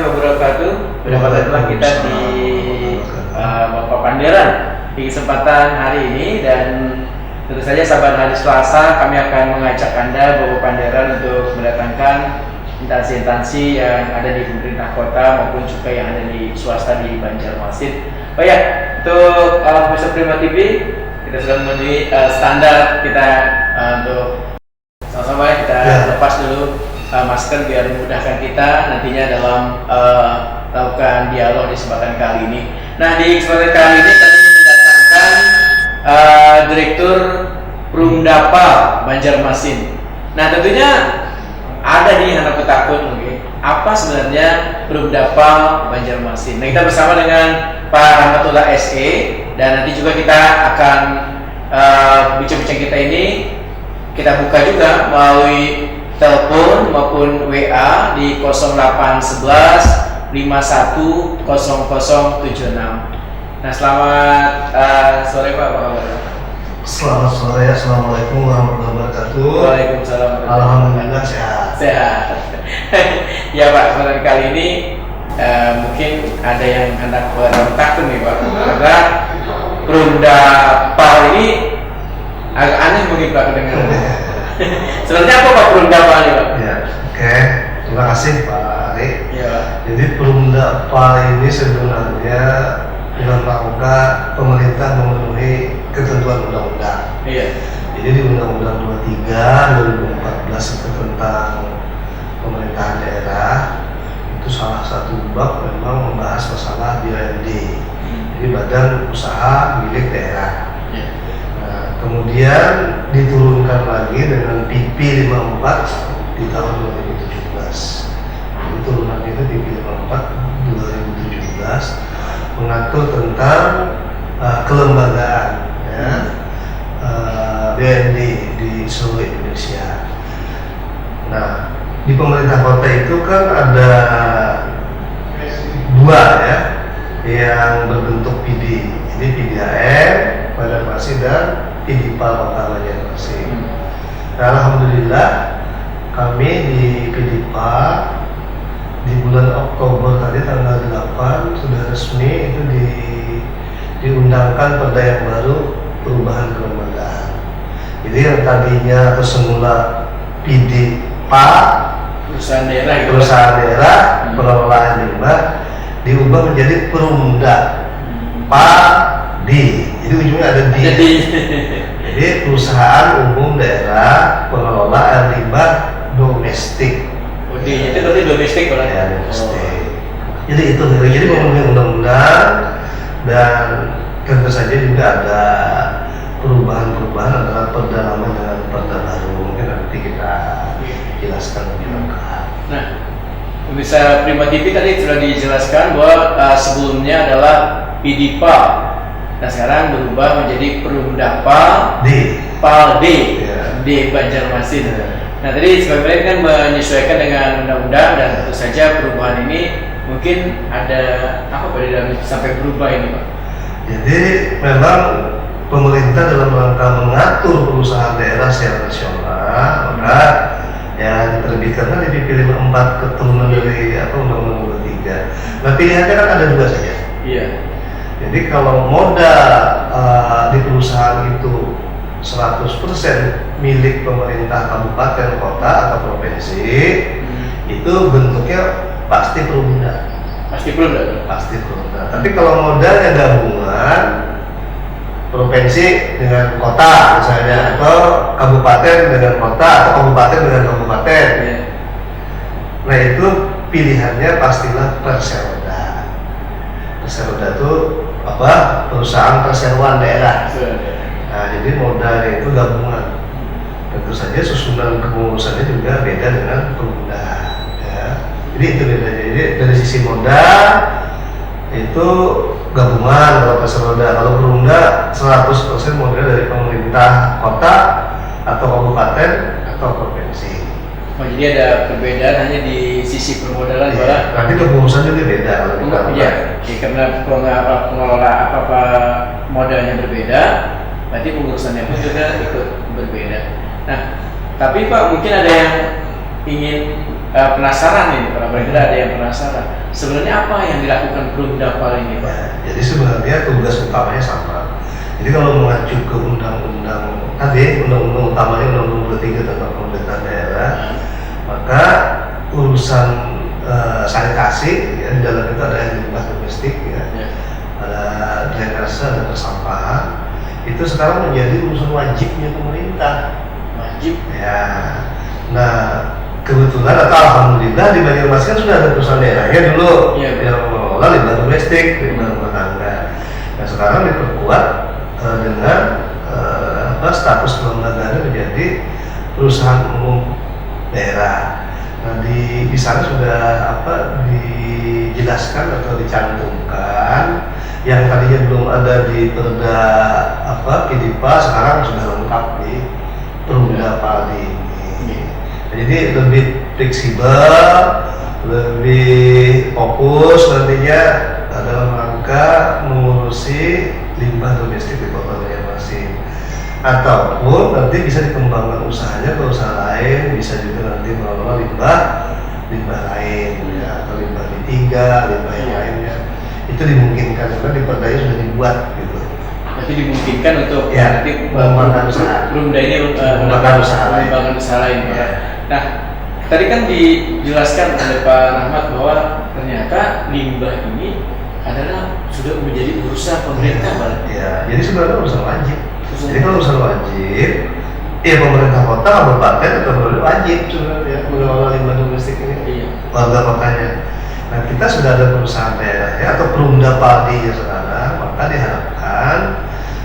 wabarakatuh. Berdampaklah kita di Bapak Panderan di kesempatan hari ini, dan tentu saja sahabat hari Selasa kami akan mengajak Anda Bapak Panderan untuk mendatangkan instansi-instansi yang ada di pemerintah kota maupun juga yang ada di swasta di Banjarmasin. Oh ya, untuk pemirsa Prima TV, kita sudah memenuhi standar kita untuk sama-sama kita lepas dulu masker biar memudahkan kita nantinya dalam melakukan dialog di kesempatan kali ini. Nah, di kesempatan kali ini kami mendatangkan Direktur Perumdapal Banjarmasin. Nah, tentunya ada nih anak petakun mungkin apa sebenarnya Perumdapal Banjarmasin. Nah, kita bersama dengan Pak Rahmatullah SE, dan nanti juga kita akan bincang-bincang kita ini kita buka juga melalui telepon maupun WA di 0811 51 0076. Nah, selamat sore Pak, apa kabar? Selamat sore, assalamualaikum warahmatullahi wabarakatuh. Waalaikumsalam. Alhamdulillah sehat. Sehat. Ya Pak, kesempatan kali ini mungkin ada yang hendak takut nih Pak, karena Perumdapal ini agak aneh mungkin Pak dengar. Sebenarnya apa Pak Perumdapal ini Pak? Ya, oke. Terima kasih Pak Ari. Ya. Jadi Perumdapal ini sebenarnya dalam rangka pemerintah memenuhi ketentuan undang-undang. Iya. Jadi di Undang-Undang 23 2014 itu tentang pemerintahan daerah, itu salah satu bab memang membahas masalah BUMD. Jadi badan usaha milik daerah. Iya. Nah, kemudian diturunkan lagi dengan PP 54 di tahun 2017. Jadi turunan itu PP 54 2017 mengatur tentang kelembagaan ya, BUMD di seluruh Indonesia. Nah, di pemerintah kota itu kan ada dua ya, yang berbentuk PD. Ini PDAM Banjarmasin dan PDIPA Kota Banjarmasin. Nah, alhamdulillah kami di PDIPA di bulan Oktober tadi tanggal 8 sudah resmi itu diundangkan perda yang baru perubahan kelembagaan. Jadi yang tadinya atau semula PDIPA Perusahaan daerah, pengelolaan limbah diubah menjadi Perumda Padi. Jadi ujungnya ada di. Jadi perusahaan umum daerah pengelola air limbah domestik. Itu berarti domestik kalau ya, domestik. Jadi itu jadi memenuhi undang-undang, dan tentu saja juga ada perubahan-perubahan antara perda lama dengan perda baru. Mungkin nanti kita jelaskan lebih lengkap. Nah, pemirsa Prima TV tadi sudah dijelaskan bahwa sebelumnya adalah PDIPA. Nah, sekarang berubah menjadi Perumdapal Paldi di Banjarmasin. Nah, tadi sebenarnya kan menyesuaikan dengan undang-undang, dan tentu saja perubahan ini mungkin ada apa Pak di dalam sampai berubah ini Pak? Jadi memang pemerintah dalam rangka mengatur perusahaan daerah secara nasional, maka ya diterbitkan di PP 54 keturunan dari Undang-Undang 23. Nah, pilihannya kan ada dua saja. Iya. Jadi kalau modal di perusahaan itu 100% milik pemerintah kabupaten, kota atau provinsi, itu bentuknya pasti Perumda. Pasti Perumda. Pasti Perumda. Tapi kalau modalnya gabungan provinsi dengan kota misalnya, atau kabupaten dengan kota, atau kabupaten dengan kabupaten, nah itu pilihannya pastilah Perseroda. Perseroda itu apa? Perusahaan perseroan daerah. Nah, jadi modalnya itu gabungan. Tentu saja susunan kepengurusannya juga beda dengan Perumda. Ya. Jadi itu bedanya. Jadi dari sisi modal itu gabungan kalau Perseroda. Kalau Perumda 100% modal dari pemerintah kota atau kabupaten atau provinsi. Oh, jadi ada perbedaan hanya di sisi permodalan ya, nanti kepengurusan juga beda kalau kita. Iya, karena pengelola apa modalnya berbeda, berarti pengurusannya pun juga ikut berbeda. Nah, tapi Pak mungkin ada yang ingin penasaran ini, para pendengar ada yang penasaran. Sebenarnya apa yang dilakukan Perumdapal ini, Pak? Ya, jadi sebenarnya tugas utamanya sama. Jadi kalau mengacu ke undang-undang tadi, undang-undang utamanya undang-undang 23 tentang pemerintahan daerah, maka urusan sanitasi ya, di dalam itu ada limbah domestik ya, ada drainase, ada persampahan, itu sekarang menjadi urusan wajibnya pemerintah. Wajib. Ya, nah kebetulan atau alhamdulillah di Banyumas kan sudah ada perusahaan daerahnya dulu yang mengelola limbah domestik, limbah rumah tangga. Nah sekarang diperkuat dengan status kelembagaannya menjadi perusahaan umum daerah. Nah di sana sudah dijelaskan atau dicantumkan yang tadinya belum ada di Perda PIDIPA, sekarang sudah lengkap di Perumdapal ini. Jadi lebih fleksibel, lebih fokus nantinya dalam rangka mengurusi limbah domestik di Kota Banjarmasin. Ataupun nanti bisa dikembangkan usahanya ke usaha lain, bisa juga nanti mengelola limbah lain ya, atau limbah B3, limbah yang lainnya. Itu dimungkinkan karena di Perdanya sudah dibuat gitu. Berarti dimungkinkan untuk ya, nanti mengembangkan usaha. Perumda ini mengembangkan usaha lain. Ya. Nah, tadi kan dijelaskan oleh Pak Rahmat bahwa ternyata limbah ini adalah sudah menjadi urusan pemerintah, Pak. Ya, jadi sebenarnya urusan wajib. Jadi kalau urusan wajib, ya pemerintah kota, kabupaten atau wajib sebenarnya mengelola limbah domestik ini. Warga kotanya. Nah, kita sudah ada perusahaan daerah ya, atau Perumdapal sekarang, maka diharapkan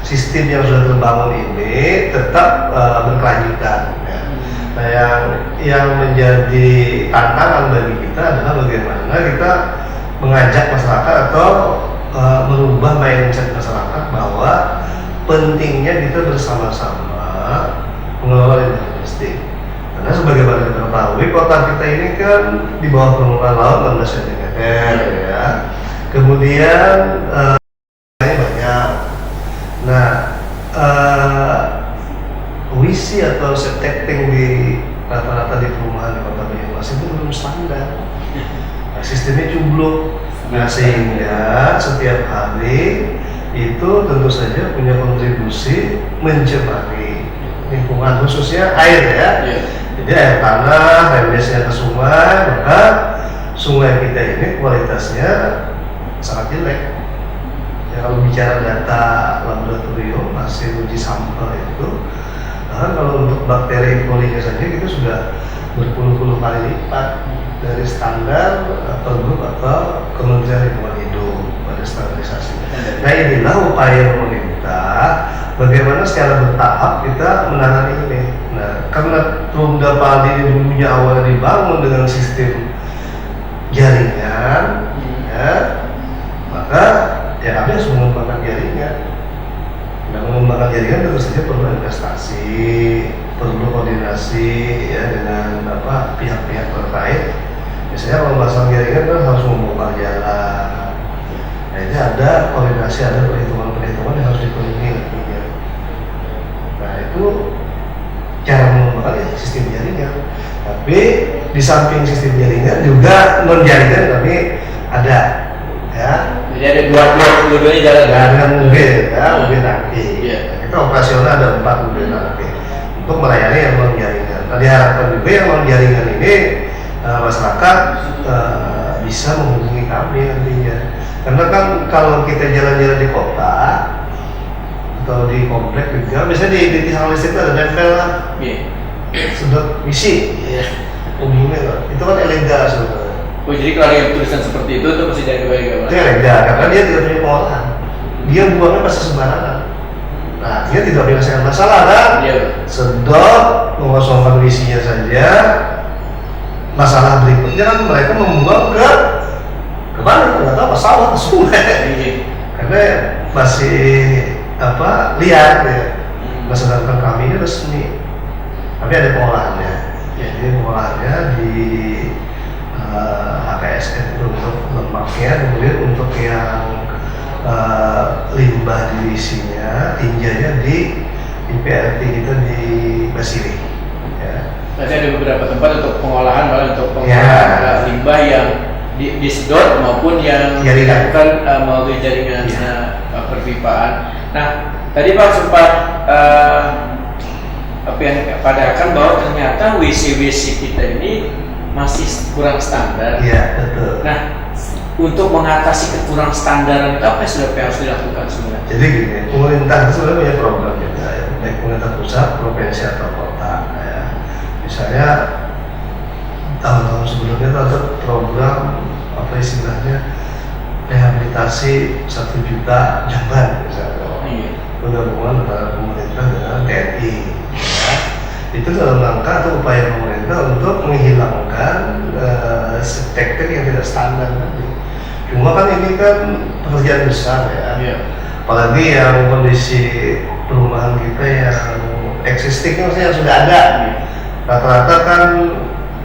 sistem yang sudah terbangun ini tetap berkelanjutan. Ya. Nah, yang menjadi tantangan bagi kita adalah bagaimana kita mengajak masyarakat atau merubah mindset masyarakat bahwa pentingnya kita bersama-sama mengelola limbah domestik. Karena sebagaimana kita ketahui, kota kita ini kan di bawah permukaan laut 16 cm ya. Kemudian banyak. Nah, WC atau septic tank di rata-rata di perumahan di Kota Banyumas itu belum standar. Nah, sistemnya cumblok. Nah, sehingga setiap hari itu tentu saja punya kontribusi mencemari lingkungan, khususnya air ya. Jadi air tanah, rembesnya ke sungai, maka sungai kita ini kualitasnya sangat jelek. Ya, kalau bicara data laboratorium hasil uji sampel itu, bahkan kalau untuk bakteri E. coli-nya saja kita sudah berpuluh-puluh kali lipat dari standar Pergub atau Kementerian Lingkungan Hidup pada standarisasi. Nah, inilah upaya pemerintah bagaimana secara bertahap kita menangani ini. Nah, karena Perumdapal ini dulunya awalnya dibangun dengan sistem jaringan, ya, maka ya kami harus mengembangkan jaringan. Nah, mengembangkan jaringan tentu saja perlu investasi, perlu koordinasi ya dengan pihak-pihak terkait. Misalnya kalau masalah jaringan kan harus membongkar jalan. Nah, ini ada koordinasi, ada perhitungan-perhitungan yang harus dipenuhi nantinya. Nah, itu cara mengembangkan sistem jaringan. Tapi di samping sistem jaringan juga non jaringan kami ada ya. Jadi ada dua-duanya jalan. Nah, dengan UB ya, UB nanti. Kita operasional ada 4 UB nanti untuk melayani yang non jaringan. Nah, diharapkan juga yang non jaringan ini masyarakat bisa menghubungi kami nantinya. Karena kan kalau kita jalan-jalan di kota atau di komplek juga, biasanya di tiang listrik itu ada nempel lah. Sedot misi. Umumnya lah. Itu kan ilegal sebenarnya. Oh, jadi kalau ada tulisan seperti itu mesti jadi ilegal. Itu ilegal karena dia tidak punya pengolahan. Dia buangnya pasti sembarangan. Nah, dia tidak menyelesaikan masalah kan? Sedot, mengosongkan misinya saja. Masalah berikutnya kan mereka membuang ke mana? Nggak tahu, sawah, ke sungai. Karena masih liar ya. Nah, sedangkan kami ini resmi, tapi ada pengolahannya. Jadi pengolahannya di HKSN untuk lemaknya, kemudian untuk yang limbah diisinya, tinjanya di PLT kita di Basiri. Ya. Berarti ada beberapa tempat untuk pengolahan, malah untuk pengolahan limbah yang disedot maupun yang dilakukan melalui jaringan perpipaan. Nah, tadi Pak sempat padahkan bahwa ternyata WC kita ini masih kurang standar. Iya, betul. Nah, untuk mengatasi kekurang standaran itu apa yang harus dilakukan sebenarnya? Jadi gini, pemerintah itu sebenarnya punya program juga ya, baik pemerintah pusat, provinsi atau kota ya. Misalnya tahun-tahun sebelumnya itu ada program apa istilahnya rehabilitasi 1 juta jamban misalnya. Penggabungan antara pemerintah dengan TNI ya. Itu dalam rangka atau upaya pemerintah untuk menghilangkan praktek yang tidak standar tadi. Cuma kan ini kan pekerjaan besar ya. Apalagi yang kondisi perumahan kita yang existing maksudnya yang sudah ada. Rata-rata kan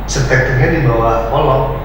spektrumnya di bawah kolong,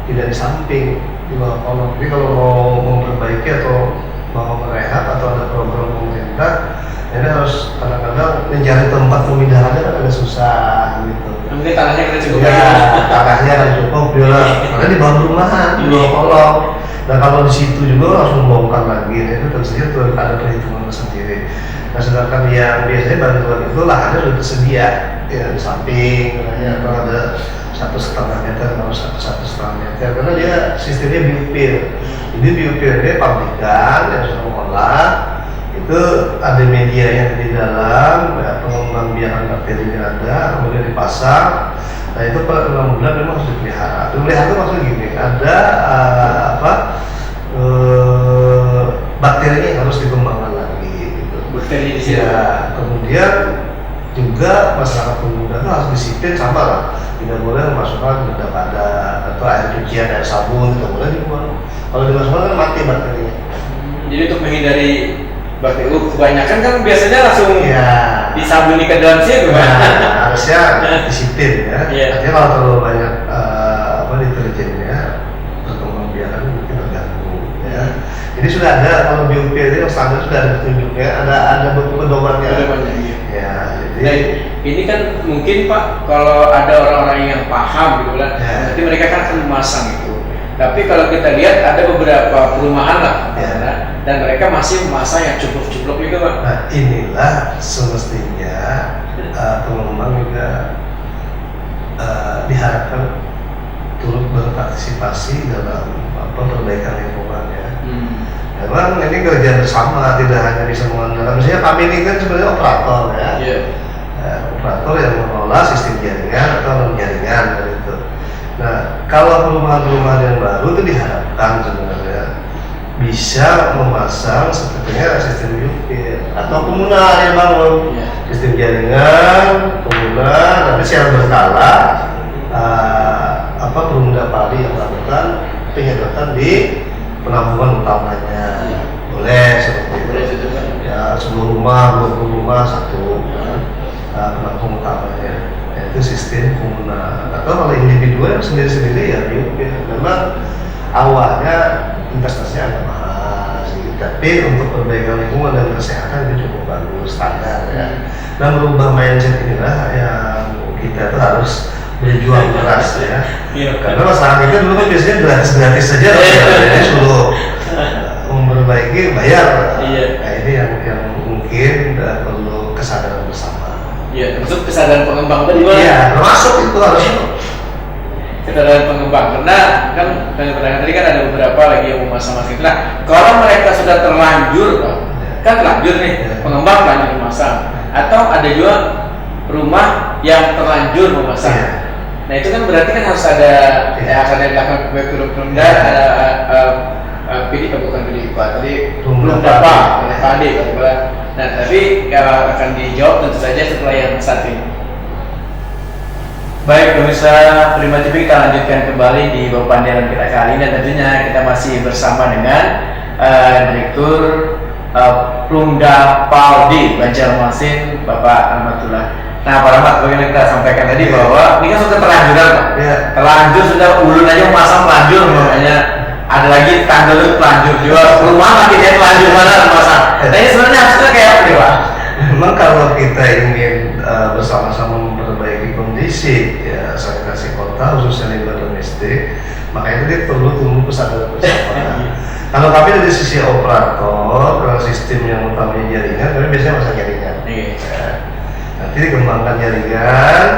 tidak di samping, di bawah kolong. Jadi kalau mau memperbaiki atau mau merehab atau ada program pemerintah, ini harus kadang-kadang mencari tempat pemindahannya kan agak susah gitu. Mungkin tanahnya kita cukup. Ya, tanahnya kan cukup, karena di bawah rumahan, di bawah kolong. Dan kalau di situ juga langsung bongkar lagi, itu tentu saja tuh ada perhitungan sendiri. Nah, sedangkan yang biasanya bantuan itu lahannya sudah tersedia, ya di samping, atau ada 1,5 meter atau 1,5 meter, karena dia sistemnya biopir. Jadi biopir ini pabrikan yang sudah mengolah, itu ada media yang di dalam, ya, pengembang biakan bakterinya ada, kemudian dipasang. Nah itu per 6 bulan memang harus dipelihara. Dipelihara itu maksudnya gini, ada bakterinya yang harus dikembangkan lagi. Gitu. Bakteri di sini. Ya, kemudian juga masyarakat pengguna itu harus disiplin sama lah. Tidak boleh memasukkan benda padat atau air cucian, air sabun, tidak boleh dibuang. Kalau dimasukkan kan mati bakterinya. Jadi untuk menghindari bakteri, kebanyakan kan biasanya langsung disabuni ke dalam situ. Nah, harusnya disiplin ya. Artinya kalau terlalu banyak deterjennya, perkembang biakan mungkin terganggu. Ya. Jadi sudah ada kalau biopir yang standar sudah ada petunjuknya, ada pedomannya. Ya, jadi nah, ini kan mungkin Pak, kalau ada orang-orang yang paham gitu kan, nanti mereka kan akan memasang itu. Tapi kalau kita lihat ada beberapa perumahan lah, dan mereka masih memasang yang cukup-cukup gitu Pak. Nah inilah semestinya pengembang juga diharapkan turut berpartisipasi dalam perbaikan lingkungan ya. Memang ini kerja bersama, tidak hanya bisa mengandalkan. Misalnya kami ini kan sebenarnya operator ya. Operator yang mengelola sistem jaringan atau non jaringan gitu. Nah, kalau perumahan-perumahan yang baru itu diharapkan sebenarnya bisa memasang sepertinya sistem biopir atau komunal yang bangun sistem jaringan komunal, tapi secara berkala perumda padi yang melakukan penyedotan di penampungan utamanya boleh seperti itu ya, 10 rumah, 20 rumah, satu penampung utamanya. Itu sistem komunal. Atau kalau individual sendiri-sendiri ya biopir. Memang awalnya investasinya agak mahal sih, tapi untuk perbaikan lingkungan dan kesehatan itu cukup bagus, standar ya. Dan merubah mindset inilah yang kita tuh harus berjuang keras ya. Karena masyarakat kita dulu kan biasanya gratis-gratis saja, jadi suruh memperbaiki bayar. Nah ini yang mungkin perlu kesadaran bersama. Ya, termasuk kesadaran pengembang tadi Pak. Iya, termasuk itu harusnya. Kesadaran pengembang, karena kan tadi kan ada beberapa lagi yang memasang-masang itu. Nah, kalau mereka sudah terlanjur Pak, kan terlanjur nih, pengembang terlanjur memasang. Atau ada juga rumah yang terlanjur memasang. Nah itu kan berarti kan harus ada harus ada belakang kurikulum dan ada PD bukan PD Pak, tadi belum dapat PD Pak. Nah, tapi akan dijawab tentu saja setelah yang satu ini. Baik, pemirsa Prima TV, kita lanjutkan kembali di Bapak Panderan kita kali ini, dan tentunya kita masih bersama dengan Direktur Perumda Paldi Banjarmasin, Bapak Ahmadullah. Nah, Pak Ahmad, bagaimana kita sampaikan tadi bahwa ini kan sudah terlanjuran Pak. Terlanjur sudah ulun aja memasang terlanjur, makanya ada lagi tanggal itu terlanjur juga, rumah makin dia terlanjur mana memasang. Nah ini sebenarnya harusnya kayak apa nih Pak? Memang kalau kita ingin bersama-sama memperbaiki fisik ya sanitasi kota khususnya limbah domestik, makanya dia perlu tumbuh kesadaran bersama. Kalau kami dari sisi operator, kalau sistem yang utamanya jaringan, kami biasanya masang jaringan. Ya. Nanti dikembangkan jaringan.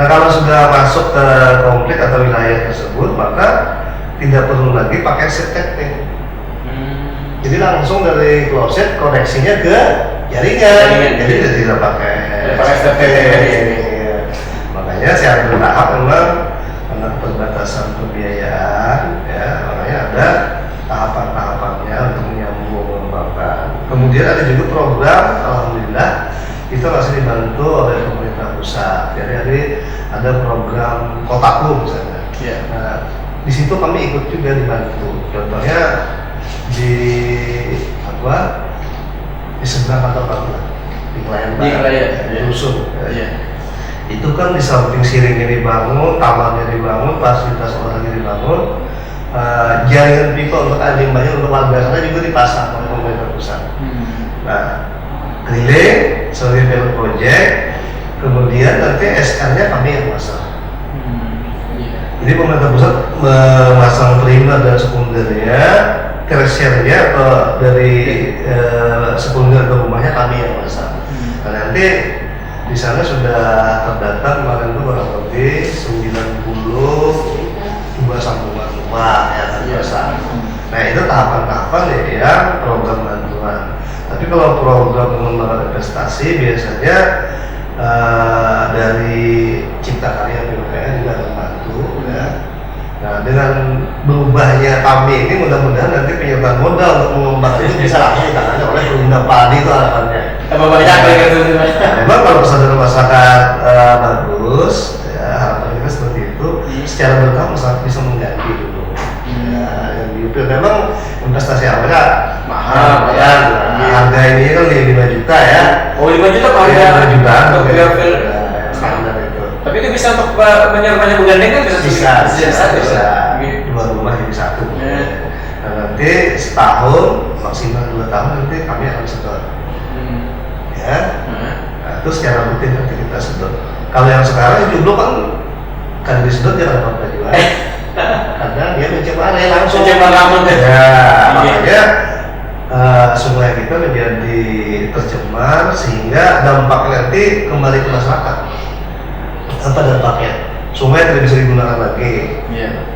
Nah kalau sudah masuk ke konflik atau wilayah tersebut, maka tidak perlu lagi pakai set tapping. Jadi langsung dari closet koneksinya ke jaringan. Jadi tidak pakai step tapping. Makanya secara bertahap memang karena keterbatasan pembiayaan, ya makanya ada tahapan-tahapannya untuk menyambung mengembangkan. Kemudian ada juga program, alhamdulillah itu masih dibantu oleh pemerintah pusat. Jadi ada program Kotaku misalnya. Nah, di situ kami ikut juga dibantu. Contohnya di sebelah kantor kami, di Kelayan, di Rusun. Itu kan di samping siringnya dibangun, tamannya dibangun, fasilitas olahraga dibangun, jaringan pipa untuk air limbahnya untuk warga sana juga dipasang oleh pemerintah pusat. Nah, keliling sebagai pilot project, kemudian nanti SR-nya kami yang masang. Jadi pemerintah pusat memasang primer dan sekundernya, tersiernya atau dari sekunder ke rumahnya kami yang masang. Nah, nanti di sana sudah terdata kemarin itu kurang lebih 92 sambungan rumah yang terpasang. Nah itu tahapan-tahapan ya program bantuan. Tapi kalau program pengembangan investasi biasanya dari Cipta Karya PUPR juga akan bantu. Ya. Nah dengan berubahnya kami ini mudah-mudahan nanti penyertaan modal untuk mengembangkan itu bisa langsung ditangani oleh Perumda Padi itu harapannya. Memang kalau kesadaran masyarakat bagus, ya, harapan kita seperti itu. Secara bertahap masyarakat bisa mengganti dulu. Ya, yang diupil memang investasi awalnya mahal, ya. Harga ini kan 5 juta ya. Oh 5 juta kalau ya? 5 juta. Standar itu. Tapi itu bisa untuk menyerbanya menggandeng kan bisa. Dua rumah jadi satu. Nah, nanti setahun maksimal 2 tahun nanti kami akan sedot. Ya, nah, itu secara rutin nanti kita sedot. Kalau yang sekarang jumlah kan disedot dia dapat baju karena dia mencemar langsung. Ya, makanya sungai kita menjadi tercemar sehingga dampaknya nanti kembali ke masyarakat. Apa dampaknya? Sungai tidak bisa digunakan lagi.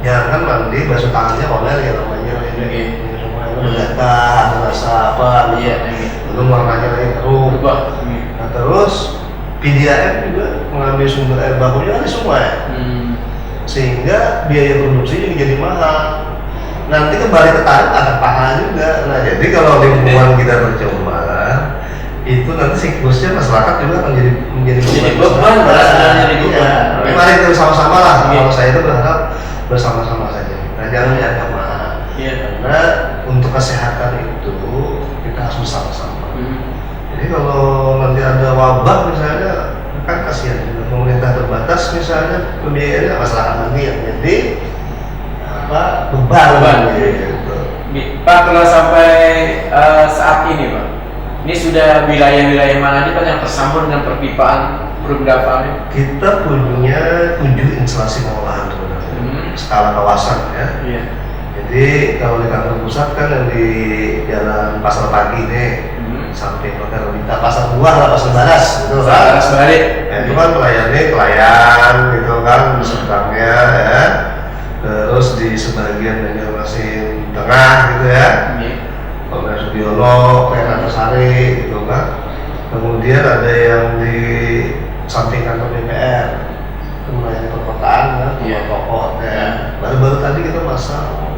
Jangan mandi basuh tangannya oleh yang namanya ini sungai bergatah, rasa apa? Belum warnanya lagi keruh. Nah terus PDAM juga mengambil sumber air bakunya dari sungai, sehingga biaya produksi jadi mahal. Nanti kembali ke tanah akan mahal juga. Nah jadi kalau lingkungan kita tercemar, itu nanti siklusnya masyarakat juga akan menjadi beban. Mari kita sama-sama lah. Kalau saya itu berharap bersama-sama saja. Nah jangan dianggap mahal. Karena untuk kesehatan itu kita harus bersama-sama. Jadi kalau nanti ada wabah misalnya, kan kasihan juga pemerintah terbatas misalnya pembiayaannya masyarakat nanti yang jadi beban. Gitu. Pak kalau sampai saat ini Pak, ini sudah wilayah-wilayah mana nih Pak yang tersambung dengan perpipaan Perumda Padi? Kita punya 7 instalasi pengolahan skala kawasan ya. Jadi kalau di kantor pusat kan yang di Jalan Pasar Pagi nih, samping Hotel Rita Pasar Buah lah, Pasar Baras gitu kan. Itu kan pelayan gitu kan di seberangnya ya. Terus di sebagian Banjarmasin Tengah gitu ya. Oleh Sudiono, Kayak Antasari gitu kan. Kemudian ada yang di samping kantor DPR, itu melayani perkotaan kan, toko hotel. Baru-baru tadi kita pasang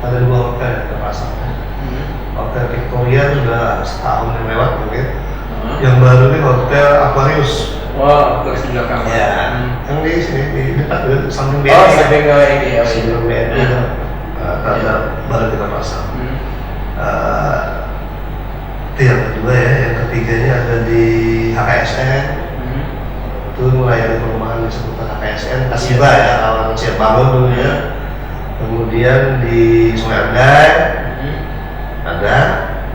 ada 2 hotel yang kita pasang. Hotel Victoria sudah setahun yang lewat mungkin. Yang baru ini Hotel Aquarius. Wah, terus di belakang. Ya, yang di sini di dekat samping BNI. Oh, samping BNI. Samping BNI itu baru kita pasang. Itu yang kedua ya. Yang ketiganya ada di HKSN. Itu melayani perumahan di seputar HKSN Kasiba ya, kawan siap bangun dulu ya. Kemudian di Sungai Andai ada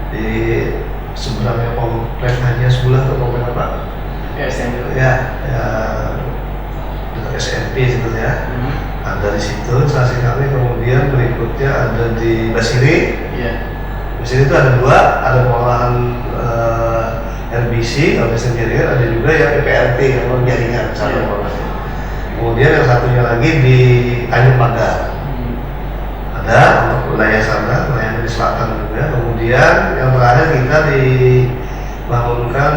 di sebenarnya komplek hanya sebulan atau komplek apa? Ya, dekat SMP sebetulnya. Ada di situ instalasi kami, kemudian berikutnya ada di Basiri. Di sini itu ada dua, ada pengolahan RBC, organisasi jaringan, ada juga yang PPLT, yang jaringan satu pengolahan. Kemudian yang satunya lagi di Tanjung Pagar. Ada untuk wilayah sana, wilayah di selatan juga. Kemudian yang terakhir kita dibangunkan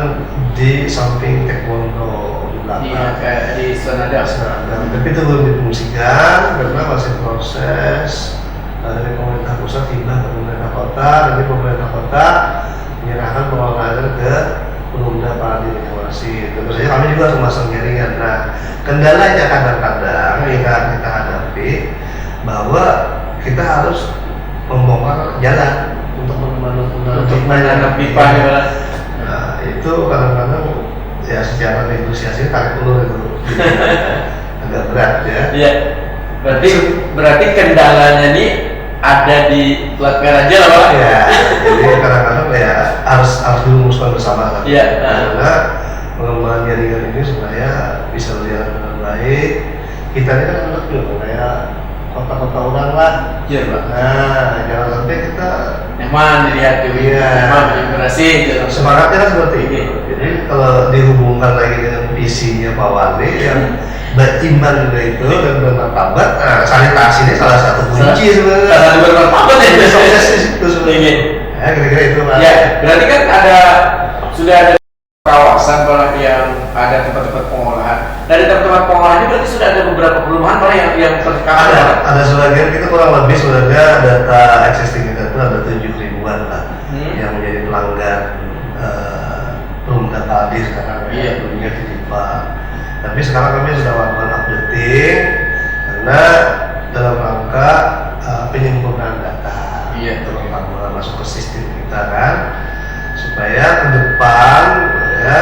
di samping Taekwondo. Iya, kayak di Sonada. Tapi itu belum difungsikan karena masih proses dari pemerintah pusat hibah ke pemerintah kota, nanti pemerintah kota menyerahkan pengelolaannya ke Perumda Padi Reklamasi. Tentu saja kami juga harus memasang jaringan. Nah, kendalanya kadang-kadang kita hadapi bahwa kita harus membongkar jalan untuk menanam pipa. Nah, itu kadang-kadang ya secara negosiasi tarik ulur itu agak berat ya. Iya. Berarti kendalanya ini ada di plat merah aja lah, Pak. Ya, jadi kadang-kadang ya harus dirumuskan bersama lah. Iya. Karena pengembangan jaringan ini supaya bisa berjalan dengan baik. Kita ini kan anak juga kayak kota-kota orang lah. Iya, Pak. Nah, jangan sampai kita nyaman dilihat tuh. Iya. Nyaman berasi. Semangatnya kan seperti itu. Jadi kalau dihubungkan lagi dengan visinya Pak Wali yang beriman itu dan bermartabat, nah sanitasi ini salah satu kunci sebenarnya. Salah satu bermartabat ya. Itu sebenarnya. Ya, kira-kira itu Pak. Ya, berarti kan sudah ada kawasan Pak yang ada tempat-tempat pengolahan. Dari tempat-tempat pengolahan ini berarti sudah ada beberapa perumahan Pak yang terkait. Ada sebagian, kita kurang lebih sebenarnya data existing kita itu ada 7.000-an lah yang menjadi pelanggan Perumda Padi sekarang ya, dulunya Titipa. Tapi sekarang kami sudah melakukan updating karena dalam rangka penyempurnaan data, terutama masuk ke sistem kita kan, supaya ke depan ya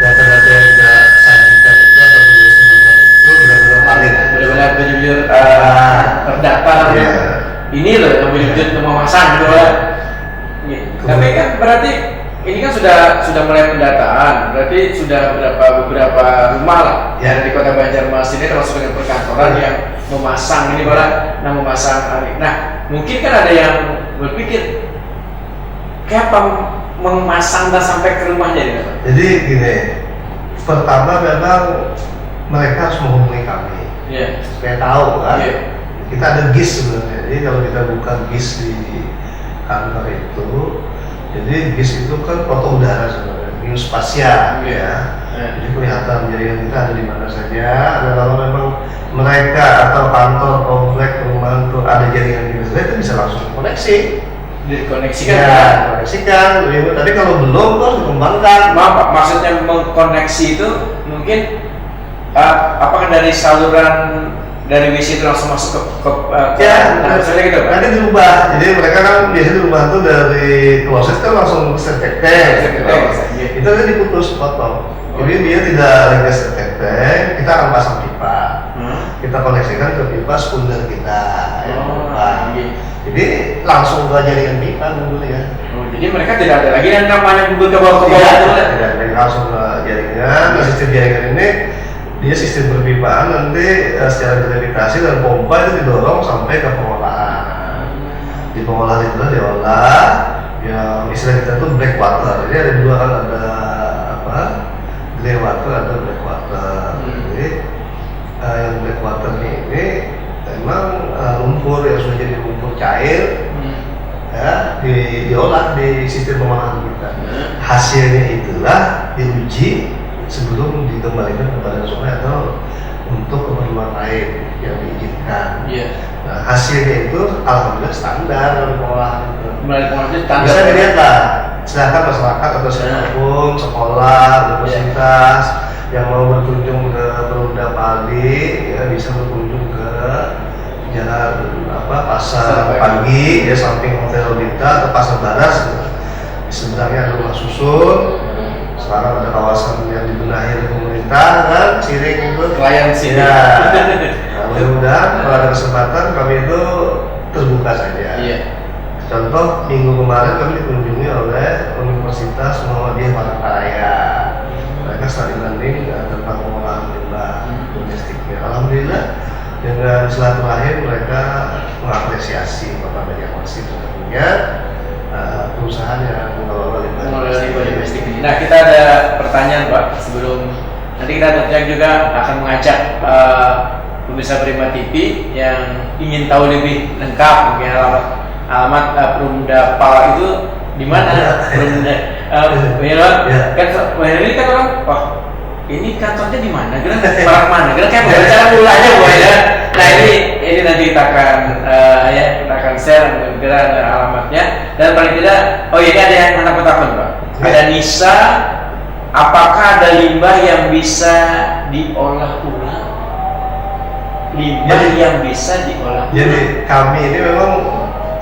data-data yang kita sajikan itu atau tulisan itu benar-benar valid, benar-benar terdata. Ini loh yang benar-benar memasang gitu Pak. Tapi kan berarti ini kan sudah mulai pendataan, berarti sudah beberapa rumah lah di Kota Banjarmasin ini termasuk dengan perkantoran yang memasang ini Pak, memasang. Nah, mungkin kan ada yang berpikir kayak apa memasang dan sampai ke rumahnya ini Pak? Jadi gini, pertama memang mereka harus menghubungi kami, supaya tahu kan. Kita ada GIS sebenarnya, jadi kalau kita buka GIS di kantor itu, jadi GIS itu kan foto udara sebenarnya, geospasial ya. Jadi kelihatan jaringan kita ada di mana saja. Dan kalau memang mereka atau kantor, komplek, perumahan itu ada jaringan di mana, itu bisa langsung koneksi. Dikoneksikan ya, koneksikan. Tapi kalau belum harus dikembangkan. Maaf Pak, maksudnya mengkoneksi itu mungkin apakah dari saluran dari WC itu langsung masuk ke misalnya gitu Pak? Nanti dirubah. Jadi mereka kan biasanya dirubah tuh dari kloset kan langsung setek-tek. Itu nanti diputus potong. Jadi dia tidak lagi setek-tek, kita akan pasang pipa. Kita koneksikan ke pipa sekunder kita. Jadi langsung ke jaringan pipa dulu ya. Jadi mereka tidak ada lagi yang namanya bubur ke bawah tidak, langsung ke jaringan. Sistem jaringan ini dia sistem perpipaan, nanti secara gravitasi dan pompa itu didorong sampai ke pengolahan. Di pengolahan itu diolah yang istilah kita tuh black water. Jadi ada dua kan, ada grey water, ada black water. Jadi yang black water ini memang lumpur yang sudah jadi lumpur cair, ya diolah di sistem pengolahan kita. Hasilnya itulah diuji sebelum dikembalikan ke badan sungai atau untuk keperluan lain yang diizinkan. Nah, hasilnya itu alhamdulillah standar dari pengolahan itu. Bisa dilihat lah, silakan masyarakat atau siapapun, sekolah, universitas yang mau berkunjung ke Perumda Padi ya bisa berkunjung ke jalan Pasar Pagi ya, samping Hotel Lita atau Pasar Baras. Sebenarnya ada rumah susun. Sekarang ada kawasan yang dibenahi oleh pemerintah kan, Ciring itu klien sini. Nah, mudah-mudahan kalau ada kesempatan kami itu terbuka saja. Contoh minggu kemarin kami dikunjungi oleh Universitas Muhammadiyah Palangkaraya. mereka saling banding tentang pengolahan limbah domestiknya. Alhamdulillah dengan silaturahim mereka mengapresiasi Kota Banjarmasin tentunya perusahaan yang mengelola limbah domestik ini. Nah, kita ada pertanyaan Pak sebelum nanti kita tentunya juga akan mengajak pemirsa Prima TV yang ingin tahu lebih lengkap mungkin alamat Perumda Pala itu di mana? Perumda kan ini kan orang wah ini kantornya di mana? Gerak parah mana? Gerak kayak berbicara mulanya Bu ya. Nah ini nanti kita akan kita akan share gerak alamatnya dan paling tidak ini ada yang anak takut Pak. Ada Nisa, apakah ada limbah yang bisa diolah ulang? Limbah yang bisa diolah ulang. Jadi kami ini memang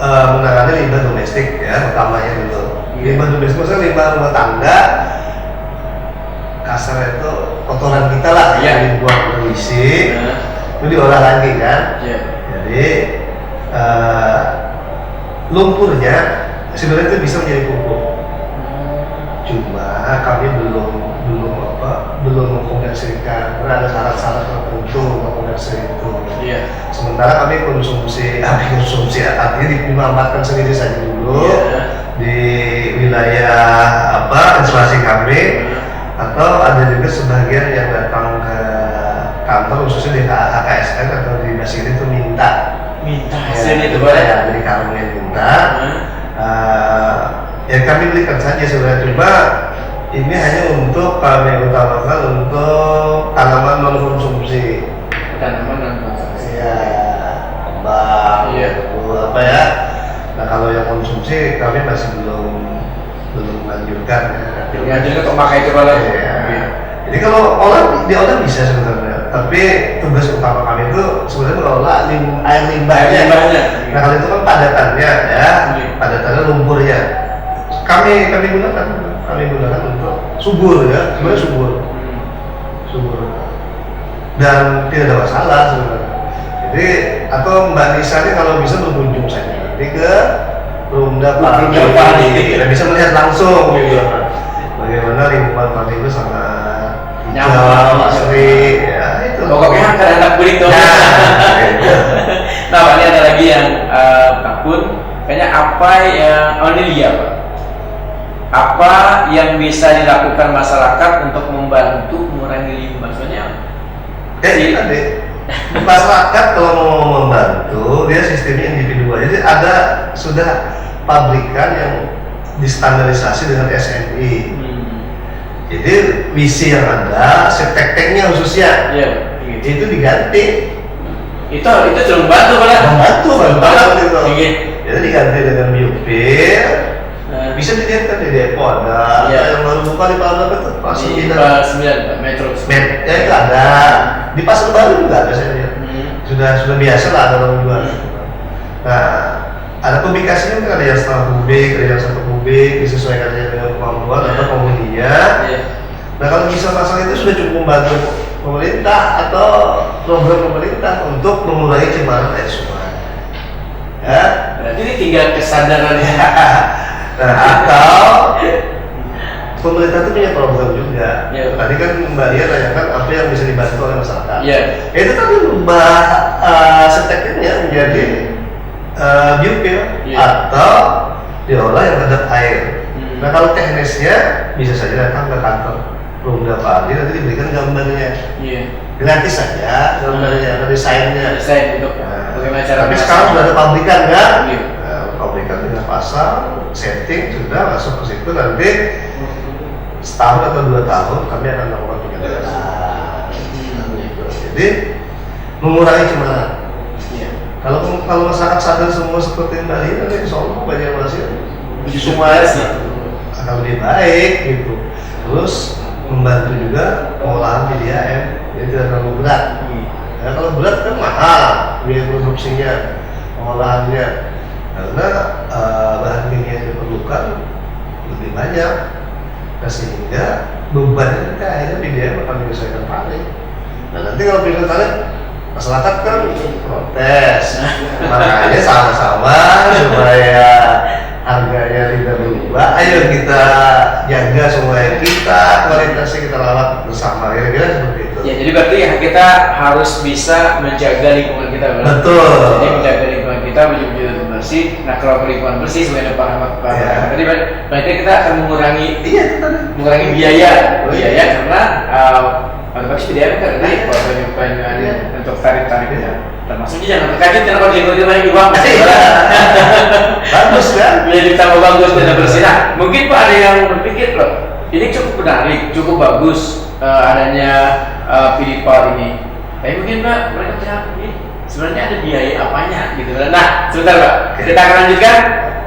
menangani limbah domestik ya utamanya dulu. Limbah domestik maksudnya limbah rumah tangga kasar itu kotoran kita lah yang dibuang berisi itu diolah lagi kan. Jadi lumpurnya sebenarnya itu bisa menjadi pupuk. Cuma kami belum mengkonversikan karena ada syarat-syarat tertentu mengkonversi itu. Sementara kami konsumsi artinya dimanfaatkan sendiri saja dulu di wilayah instalasi kami, atau ada juga sebagian yang datang ke kantor khususnya di HKSN atau di Basiri itu minta hasilnya itu ya, jadi kami minta ya kami belikan saja sebenarnya, cuma ini hanya untuk kami utamakan untuk tanaman non konsumsi. Ya, kembang, apa ya. Nah kalau yang konsumsi kami masih belum melanjutkan ya. Lanjutkan untuk pakai coba lagi. Jadi kalau diolah bisa sebenarnya, tapi tugas utama kami itu sebenarnya mengelola air limbahnya. Nah kalau itu kan padatannya ya, padatannya lumpurnya. Kami gunakan untuk subur ya, sebenarnya subur dan tidak ada masalah sebenarnya. Jadi atau Mbak Nisa ini kalau bisa berkunjung saja nanti ke Perumda Pala, kita bisa melihat langsung gitu bagaimana lingkungan Pala itu sangat hijau, asri ya itu. Pokoknya akan ada kulit dong. Nah, ini ada lagi yang takut kayaknya apa yang ini dia Pak. Apa yang bisa dilakukan masyarakat untuk membantu mengurangi limbah? Soalnya masyarakat kalau mau membantu dia sistemnya individual. Jadi ada sudah pabrikan yang distandarisasi dengan SNI. Jadi WC yang ada, septek-teknya khususnya itu diganti. Itu cukup membantu itu. Jadi diganti dengan biopir. Bisa dilihat di Depok ada yang baru buka di Palembang itu Pas 9 Metro. Ya itu ada di Pasar Baru juga ada saya lihat. Sudah biasa lah ada orang jual. Nah ada publikasinya kan ada yang setengah kubik, ada yang 1 kubik disesuaikan dengan kemampuan atau penghuninya. Nah kalau bisa pasal itu sudah cukup membantu pemerintah atau program pemerintah untuk mengurangi cemaran air sungai. Ya. Berarti ini tinggal kesadaran ya. Nah, atau pemerintah itu punya program juga. Tadi kan Mbak Lia tanyakan apa yang bisa dibantu oleh masyarakat. Itu tadi ubah seteknya menjadi biopil atau diolah yang ada air. Nah kalau teknisnya bisa saja datang ke kantor Perumda Pala, nanti diberikan gambarnya. Gratis saja gambarnya, desainnya. Untuk bagaimana cara. Tapi sekarang sudah ada pabrikan kan? Pabrikan dengan pasang, setting sudah masuk ke situ, nanti setahun atau 2 tahun kami akan melakukan pengendalian. Jadi mengurangi cemaran. Kalau masyarakat sadar semua seperti Mbak Lia, nanti insya Allah Banjarmasin semuanya akan lebih baik gitu. Terus membantu juga pengolahan PDAM, jadi tidak terlalu berat. Kalau berat kan mahal biaya produksinya, pengolahannya. Karena bahan kimia yang diperlukan lebih banyak, sehingga beban itu akhirnya PDAM akan menyesuaikan tarif. Nah nanti kalau PDAM tarif, masyarakat kan protes, makanya sama-sama supaya harganya tidak berubah. Ayo kita jaga sungai kita, kualitasnya kita rawat bersama, kira-kira seperti itu. Ya, jadi berarti kita harus bisa menjaga lingkungan kita, benar? Betul. Jadi menjaga lingkungan kita betul-betul bersih. Nah, kalau lingkungan bersih sebenarnya Pak Ahmad, tadi berarti kita akan mengurangi biaya karena pasti dia kan naik banyak untuk tarif-tarifnya. Termasuk jangan terkait dengan kondisi banyak uang. Bagus kan? Menjadi tambah bagus dan bersih. Nah, mungkin Pak ada yang berpikir loh, ini cukup menarik, cukup bagus adanya Pilipal ini. Tapi mungkin Pak mereka bilang ini sebenarnya ada biaya apanya gitu. Nah, sebentar Pak, kita akan lanjutkan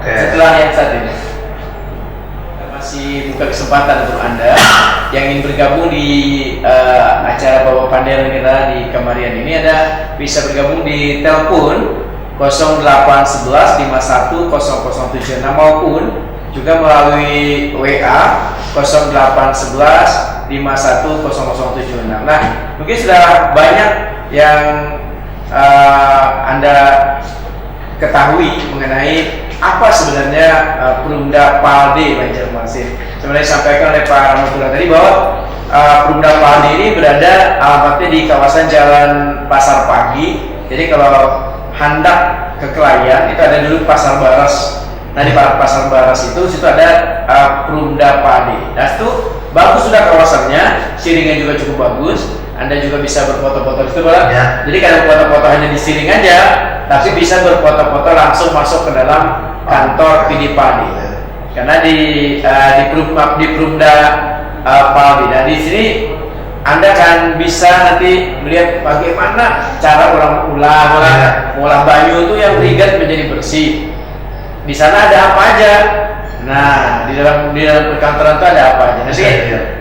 setelah yang satu ini. Kita masih buka kesempatan untuk Anda yang ingin bergabung di acara Bawa Panderan kita di Kemarian ini, ada bisa bergabung di telepon 0811 51 0076 maupun juga melalui WA 0811 51 0076. Nah, mungkin sudah banyak yang Anda ketahui mengenai apa sebenarnya Perumda Palde Banjarmasin. Sebenarnya disampaikan oleh Pak Rahmatullah tadi bahwa Perumda Palde ini berada alamatnya di kawasan Jalan Pasar Pagi. Jadi kalau hendak ke Kelayan itu ada dulu Pasar Baras. Nah, di Pasar Baras itu situ ada Perumda Palde. Nah, itu bagus sudah kawasannya, siringnya juga cukup bagus. Anda juga bisa berfoto-foto di situ, Pak. Ya. Jadi kalau foto-foto hanya di siring aja, tapi bisa berfoto-foto langsung masuk ke dalam kantor PD Palde. Karena di Perumda Palde. Nah, di sini Anda kan bisa nanti melihat bagaimana cara orang olah banyu itu yang ringan menjadi bersih. Di sana ada apa aja? Nah, di dalam perkantoran itu ada apa aja?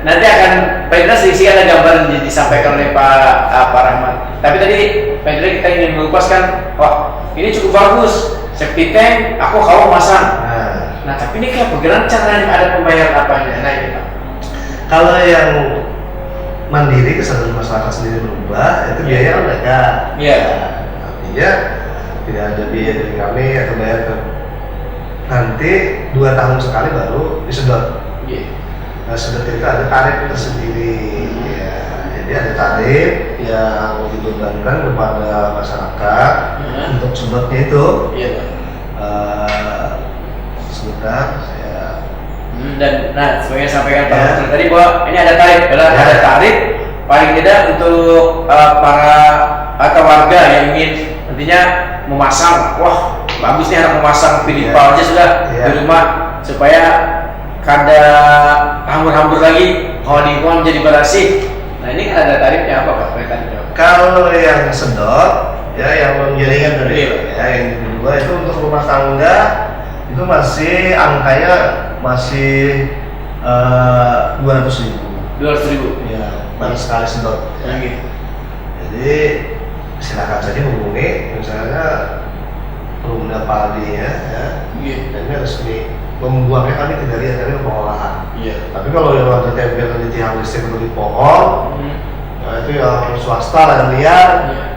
Nanti akan Pak Indra sedikit ada gambaran disampaikan oleh Pak Rahmat. Tapi tadi Pak Indra kita ingin melupaskan, wah ini cukup bagus, safety tank, aku kalau masang. Nah, tapi ini kayak bagaimana caranya ada pembayaran apanya? Nah, ini Pak. Kalau yang mandiri kesadaran masyarakat sendiri berubah, itu biaya mereka. Iya. Artinya tidak ada biaya dari kami atau bayar ke nanti 2 tahun sekali baru disedot. Nah, sedot itu ada tarif tersendiri. Ya, jadi ada tarif yang dibebankan kepada masyarakat untuk sedotnya itu. Sebentar saya. Dan sebagai sampaikan Pak Rahmat tadi bahwa ini ada tarif, ada tarif paling tidak untuk para atau warga yang ingin nantinya memasang, wah bagus nih anak memasang Pilipal aja sudah di rumah supaya kada hambur-hambur lagi, lingkungan menjadi bersih. Nah, ini kan ada tarifnya apa Pak? Kalau yang sedot ya yang menjaringan dari yang kedua itu untuk rumah tangga itu masih angkanya masih 200.000. 200.000 ya, baru sekali sedot. Jadi silakan saja hubungi misalnya Perumda Palde ya, dan ini resmi. Membuangnya kami tidak lihat dari pengolahan. Tapi kalau yang ada tempel di tiang listrik atau di pohon, nah itu yang swasta lah yang liar,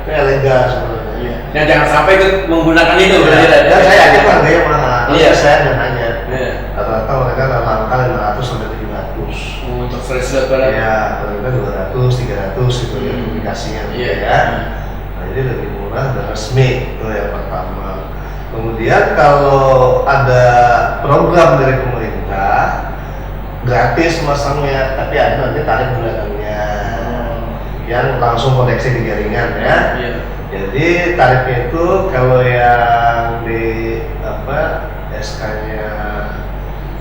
itu ilegal sebenarnya. Dan jangan sampai itu menggunakan itu. Dan saya yakin harganya mahal. Saya dan hanya rata-rata mereka langka 500 sampai 700. Untuk fresh dot ya, mereka 200, 300 gitu ya publikasinya. Nah, jadi lebih murah dan resmi itu yang pertama. Kemudian kalau ada program dari pemerintah gratis masangnya, tapi ada nanti tarif bulanannya yang langsung koneksi di jaringan ya. Jadi tarifnya itu kalau yang di SK-nya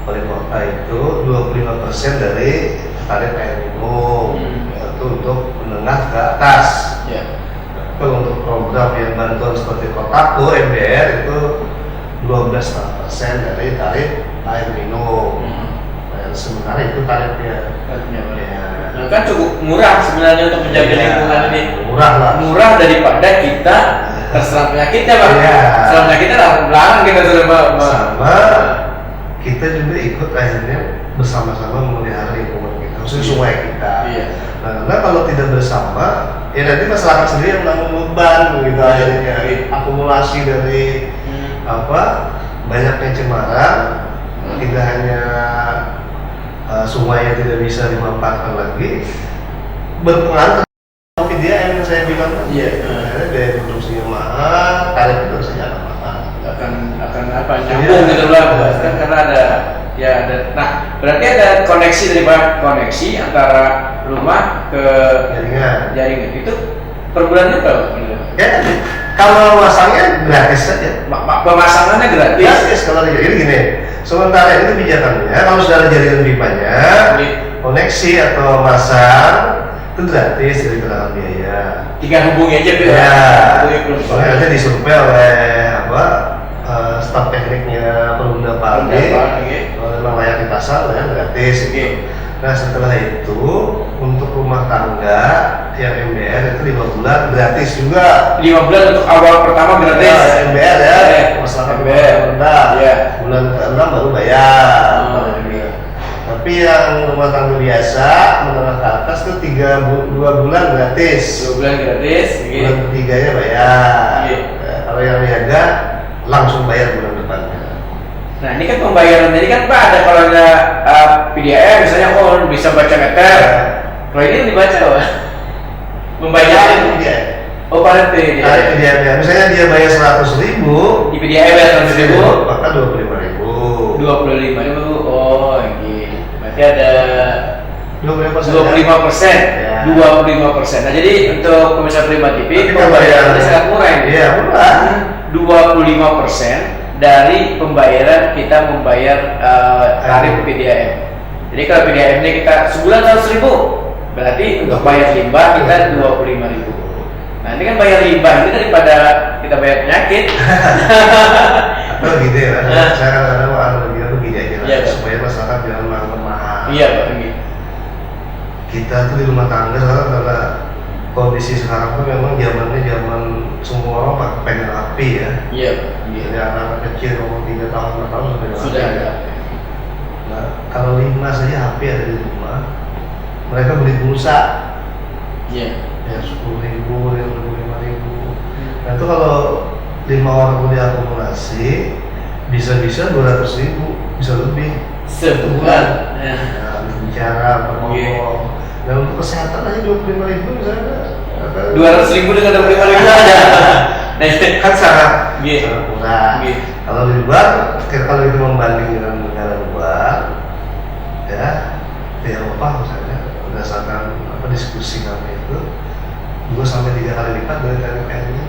wali kota itu 25% dari tarif air minum, yaitu untuk menengah ke atas. Kalau untuk program yang bantuan seperti Kotaku, MDR itu 12% dari tarif air minum. Nah, sementara itu tarifnya. Nah, kan cukup murah sebenarnya untuk menjaga lingkungan ini. Murah lah. Murah daripada kita terserang penyakitnya, Bang. Terserang penyakitnya larang kita sama. Kita juga ikut akhirnya bersama-sama memelihara lingkungan kita, khususnya sungai kita. Nah, karena kalau tidak bersama, ya nanti masyarakat sendiri yang menanggung beban begitu akhirnya. Akumulasi dari banyaknya cemara tidak hanya sungai yang tidak bisa dimanfaatkan lagi, berpengaruh ke PDAM yang saya bilang tadi. Iya. Biaya produksinya mahal, tarif itu saja akan mahal. akan apa nyambung gitu lah, kan karena ada nah berarti ada koneksi koneksi antara rumah ke jaringan itu per bulannya berapa? Ya, kalau masangnya gratis saja. Pemasangannya gratis. Kalau jadi gini, sementara itu kebijakannya kalau sudah ada jaringan pipanya, koneksi atau masang itu gratis, dari kenalan biaya. Tinggal hubungi aja ya. Soalnya nanti disurvei oleh staf tekniknya Perumda Paldi. Kalau memang layak dipasang, ya gratis. Nah setelah itu untuk rumah tangga yang MBR itu 5 bulan gratis juga. 5 bulan untuk awal pertama gratis. Ya, MBR ya. Masalah MBR rendah. Ya. Bulan ke-6 baru bayar. Tapi yang rumah tangga biasa menengah ke atas itu 2 bulan gratis. 2 bulan gratis. Bulan ketiganya bayar. Kalau yang niaga langsung bayar bulan depannya. Nah ini kan pembayaran tadi kan Pak ada kalau ada PDAM misalnya bisa baca meter. Kalau ini dibaca Pak? Membayar PDAM. Oh pada PDAM. Misalnya dia bayar 100.000 di PDAM bayar 100.000 maka 25.000. 25.000. Oh gitu. Berarti ada 25%. 25%. 25%. Nah jadi untuk pemirsa Prima TV pembayarannya sangat murah ini. Iya murah. 25% dari pembayaran kita membayar tarif PDAM. Jadi kalau PDAM ini kita sebulan 100.000, berarti untuk bayar limbah kita 25.000. Nah ini kan bayar limbah ini daripada kita bayar penyakit. Atau gitu ya, saya kadang-kadang mau bilang begini aja lah, supaya masyarakat jangan mahal. Iya Pak. Kita tuh di rumah tangga sekarang karena kondisi sekarang tuh memang zamannya zaman semua orang pakai panel api ya. Iya. Jadi anak-anak kecil umur 3 tahun 4 tahun sudah ada. Nah kalau 5 saja HP ada di rumah, mereka beli pulsa. Iya. Ya 10.000, 25.000. Nah itu kalau 5 orang diakumulasi bisa-bisa 200.000, bisa lebih sebulan. Nah, bicara, ngomong. Nah untuk kesehatan aja 25.000 misalnya. 200.000 dengan 25.000 aja. Kan sangat murah. Kalau di luar, kalau itu membanding dengan negara luar, ya di Eropa misalnya berdasarkan diskusi kami itu 2 sampai 3 kali lipat dari tarif ini.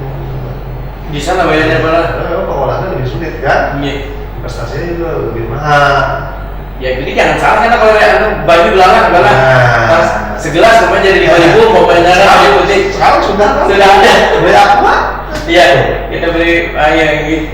Di sana bayarnya berapa? Pengolahannya lebih sulit kan? Investasinya juga lebih mahal. Ya jadi jangan salah karena kalau baju belangan segelas cuma jadi 5.000 mau bayarnya baju putih. Sekarang sudah ada. Beli apa? Iya, kita beli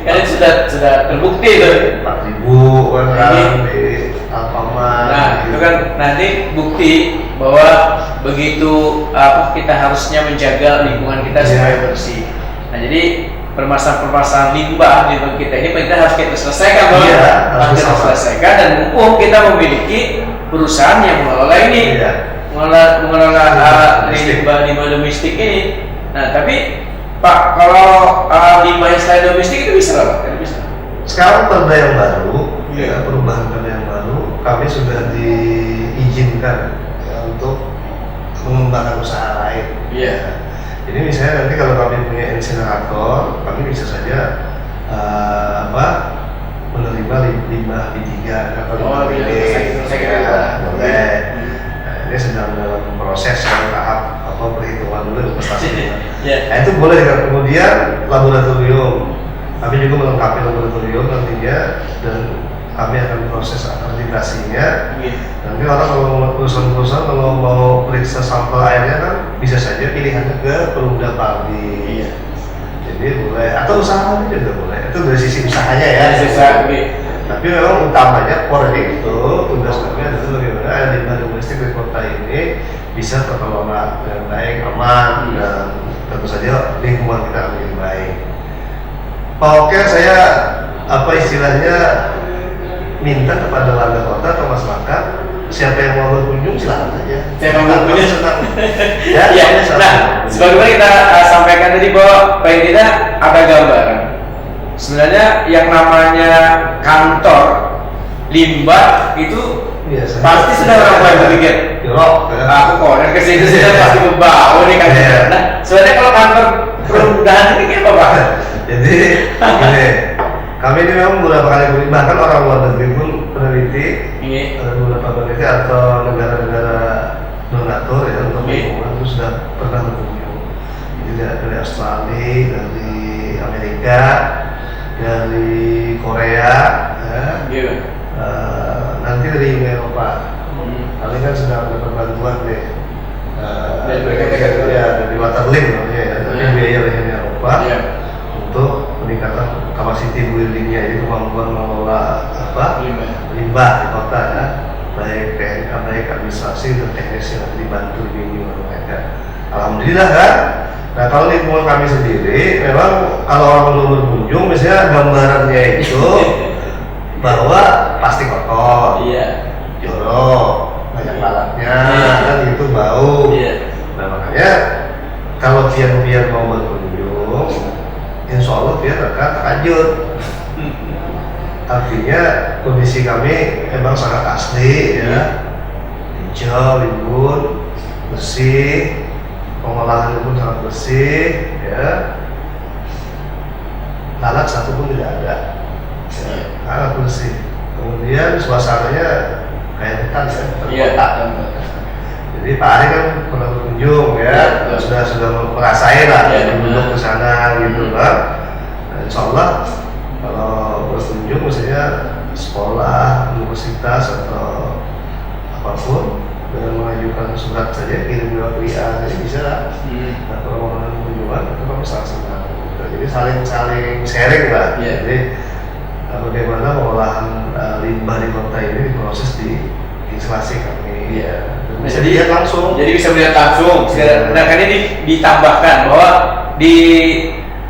karena sudah terbukti itu. 4.000 kan di Alfamart. Nah itu kan nanti bukti bahwa begitu kita harusnya menjaga lingkungan kita supaya bersih. Nah jadi permasalahan limbah di lingkungan kita ini kita harus kita selesaikan harus kita selesaikan dan mumpung kita memiliki perusahaan yang mengelola ini mengelola limbah domestik ini. Nah tapi Pak kalau limbah yang selain domestik itu bisa Pak? Bisa. Sekarang perda yang baru, perubahan perda yang baru, kami sudah diizinkan untuk mengembangkan usaha lain. Jadi misalnya nanti kalau kami punya insinerator, kami bisa saja menerima limbah B3 atau limbah BD. Boleh. Ini sedang dalam proses tahap perhitungan dulu investasinya. Nah itu boleh kan. Kemudian laboratorium, kami juga melengkapi laboratorium nantinya dan kami akan proses akreditasinya. Nanti orang kalau perusahaan kalau mau periksa sampel airnya kan bisa saja pilihannya ke Perumda Paldi. Jadi boleh atau usaha kami juga boleh. Itu dari sisi usahanya ya. Tapi memang utamanya core itu tugas kami adalah bagaimana limbah domestik di kota ini bisa terkelola dengan baik, aman dan tentu saja lingkungan kita lebih baik. Oke, saya istilahnya minta kepada warga kota atau masyarakat siapa yang mau berkunjung silakan aja. Siapa yang mau berkunjung senang. Ya. Nah, sebagaimana kita sampaikan tadi bahwa paling tidak ada gambaran. Sebenarnya yang namanya kantor limbah itu biasanya pasti sudah orang mulai berpikir, jorok aku konek ke situ sudah pasti berbau nih kan. Iya. Nah, sebenarnya kalau kantor perundangan ini kayak apa Pak? Jadi gini, kami ini memang beberapa kali bahkan orang luar negeri pun peneliti, Iya. ada beberapa peneliti atau negara-negara donatur ya untuk Iya. lingkungan itu sudah pernah berkunjung. Jadi dari Australia, dari Amerika, dari Korea, ya, Iya. nanti dari Uni Eropa. Kami kan sedang dapat bantuan deh. Dari mereka-mereka. Ya, dari Waterlink namanya ya, tapi Iya. biaya dari Uni Eropa Iya. untuk peningkatan capacity buildingnya, jadi kemampuan mengelola limbah di kota ya, baik TNK, baik administrasi dan teknis yang dibantu bimbingan mereka. Alhamdulillah kan. Nah kalau lingkungan kami sendiri, memang kalau orang belum berkunjung, misalnya gambarannya itu bahwa pasti kotor, Iya. jorok, banyak lalatnya, Iya. kan itu bau. Iya. Nah makanya kalau pian-pian mau berkunjung, insya Allah pian akan terkajut. Artinya kondisi kami memang sangat asli ya, hijau, rimbun, bersih, pengolahan pun sangat bersih ya, lalat satu pun tidak ada, ya, sangat bersih. Kemudian suasananya kayak hutan ya, Iya. terkotak. Jadi Pak Ari kan pernah berkunjung ya, Iya. sudah merasain lah, Iya. duduk ke sana gitu kan. Nah, insya Allah kalau berkunjung misalnya sekolah, universitas atau apapun dengan mengajukan surat saja, kirim lewat WA jadi bisa. Nah, kalau mau kunjungan itu kami sangat senang. Jadi saling sharing lah. Iya. Jadi bagaimana pengolahan limbah di kota ini diproses di instalasi kami. Iya. Bisa dilihat langsung. Jadi bisa melihat langsung. Iya. Nah kan ini ditambahkan bahwa di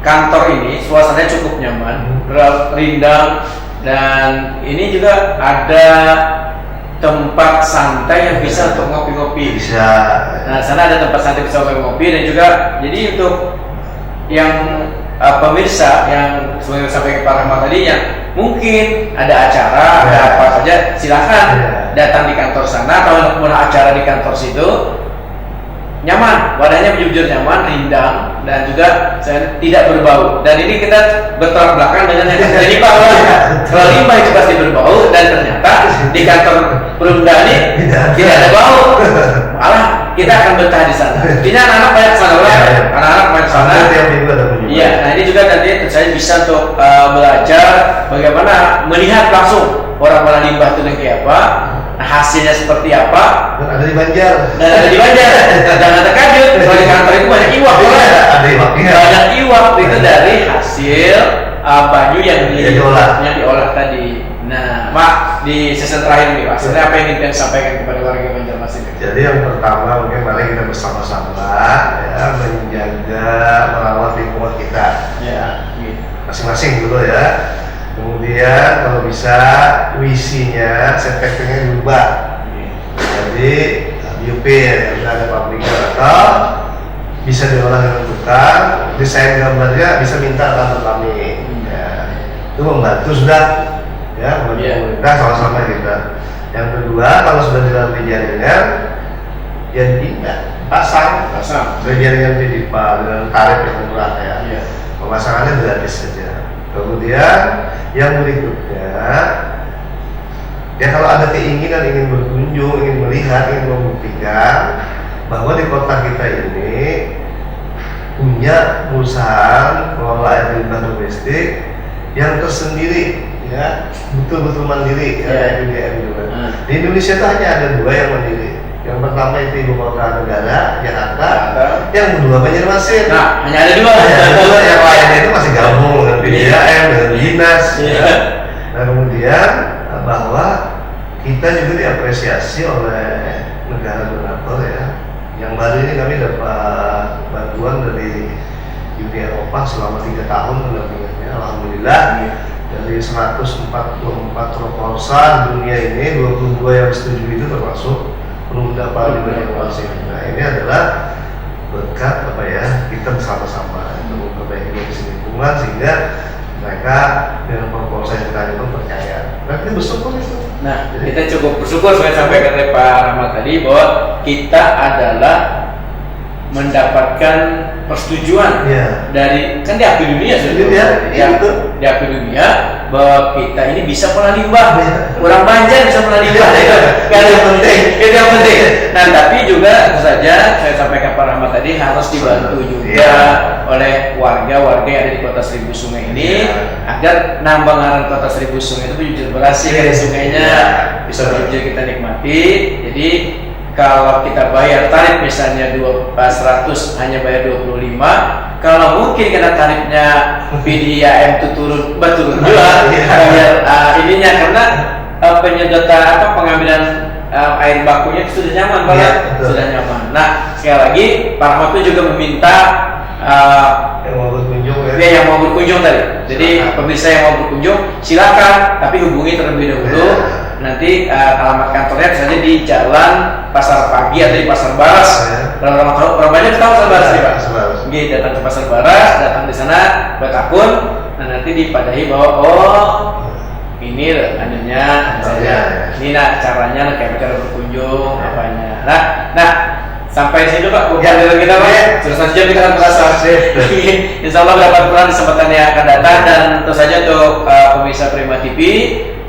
kantor ini suasananya cukup nyaman, rindang, dan ini juga ada tempat santai yang bisa untuk ngopi-ngopi. Bisa. Nah, sana ada tempat santai bisa ngopi-ngopi, dan juga jadi untuk yang pemirsa yang sebagai sampaikan Pak Rahmat tadi, yang mungkin ada acara, ada Ya. apa saja, silakan Ya. datang di kantor sana. Kalau mau acara di kantor situ, nyaman, wadahnya jujur nyaman, rindang, dan juga tidak berbau. Dan ini kita bertolak belakang dengan yang terjadi di Pak. Kalau limbah itu pasti berbau, dan ternyata di kantor perundangan ini tidak ada bau. Malah kita akan betah di sana. Intinya anak-anak banyak ke sana, Ya. anak-anak banyak ke sana. Tiap minggu ada kunjungan. Iya, nah ini juga nanti tentu saja bisa untuk belajar bagaimana melihat langsung orang-orang limbah itu kayak apa, hasilnya seperti apa, Dan ada di Banjar. dan ada di Banjar. Jangan terkejut, kalau di kantor itu banyak iwak, Iya, ada iwaknya. banyak iwak itu dari hasil banyu yang diolah tadi. Nah, Pak, di season terakhir ini, Pak, sebenarnya apa yang ingin sampaikan kepada warga Banjarmasin? Jadi yang pertama mungkin mari kita bersama-sama ya menjaga merawat lingkungan kita Ya, gitu. masing-masing dulu ya. Kemudian kalau bisa WC-nya, setback-nya diubah. Jadi biopir ya, bisa ada pabrikan atau bisa diolah dengan tukang. Desain gambarnya bisa minta kantor kami. Ya, itu membantu sudah ya, membantu Iya. pemerintah sama-sama kita. Yang kedua, kalau sudah di dalam jaringan, ya tidak pasang jaringan pipa dengan tarif yang murah ya. Iya. Pemasangannya gratis saja. Kemudian yang berikutnya, ya kalau ada keinginan ingin berkunjung, ingin melihat, ingin membuktikan bahwa di kota kita ini punya perusahaan pengelola air limbah domestik yang tersendiri, ya betul-betul mandiri, ya UGM juga. Di Indonesia itu hanya ada dua yang mandiri. Yang pertama itu ibu kota negara Jakarta, yang kedua Banjarmasin. Nah, hanya ada dua. Yang lainnya itu masih gabung dengan PDAM, dengan dinas. Iya. Ya. Nah kemudian bahwa kita juga diapresiasi oleh negara donatur ya. Yang baru ini kami dapat bantuan dari Uni Eropa selama 3 tahun pendampingannya. Alhamdulillah dari 144 proposal dunia ini 22 yang setuju itu termasuk penunda Pak Banjarmasin. Nah ini adalah berkat apa ya, kita bersama-sama untuk memperbaiki kondisi lingkungan sehingga mereka dengan proposal yang tadi itu percaya. Nah kita bersyukur itu. Nah, kita cukup bersyukur saya sampaikan oleh Pak Rahmat tadi bahwa kita adalah mendapatkan persetujuan dari kan diakui dunia sudah diakui dunia bahwa kita ini bisa mengolah limbah, orang Banjar bisa mengolah limbah itu yang penting. Nah tapi juga tentu saja saya sampaikan Pak Rahmat tadi harus dibantu juga oleh warga-warga yang ada di Kota Seribu Sungai ini agar nambangan Kota Seribu Sungai itu jujur bersih dari sungainya bisa jujur kita nikmati. Jadi kalau kita bayar tarif misalnya 100 hanya bayar 25, kalau mungkin karena tarifnya PDAM itu turun juga bayar ininya karena penyedotan pengambilan air bakunya itu sudah nyaman banget, sudah nyaman. Nah sekali lagi Pak Rahmat itu juga meminta yang mau berkunjung yang mau berkunjung tadi. Jadi pemirsa yang mau berkunjung silakan, tapi hubungi terlebih dahulu. Nanti alamat kantornya saja di Jalan Pasar Pagi atau di Pasar Baras. Kalau orang banyak tahu Pasar Baras nih Pak. Oke, datang ke Pasar Baras, datang di sana buat akun. Nah nanti dipadahi bahwa ini anunya saya. Ini caranya kayak cara berkunjung apanya. Nah sampai sini Pak, dari kita Pak. Terus saja kita akan merasa insya Allah dapat pulang di kesempatan yang akan datang. Dan tentu saja untuk pemirsa Prima TV,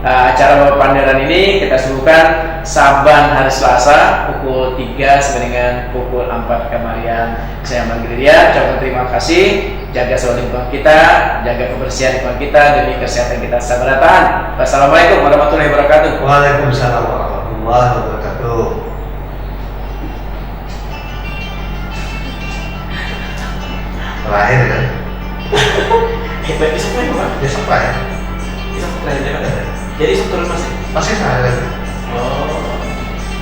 acara Bawa Panderan ini kita suguhkan saban hari Selasa pukul 3 sampai dengan pukul 4 kemarin. Saya Aman Gridia, ucapkan terima kasih. Jaga soal lingkungan kita, jaga kebersihan lingkungan kita demi kesehatan kita. Selamat datang. Wassalamualaikum warahmatullahi wabarakatuh. Waalaikumsalam warahmatullahi wabarakatuh. Terakhir kan? Besok lagi Pak? Besok Pak ya? Besok lagi Pak? Jadi turun masih saya lagi.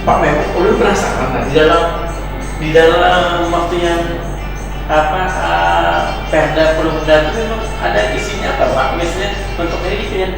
Pak memang ulun penasaran kan di dalam waktu yang Perda Perumda itu memang ada isinya apa Pak? Misalnya untuk ini dipilih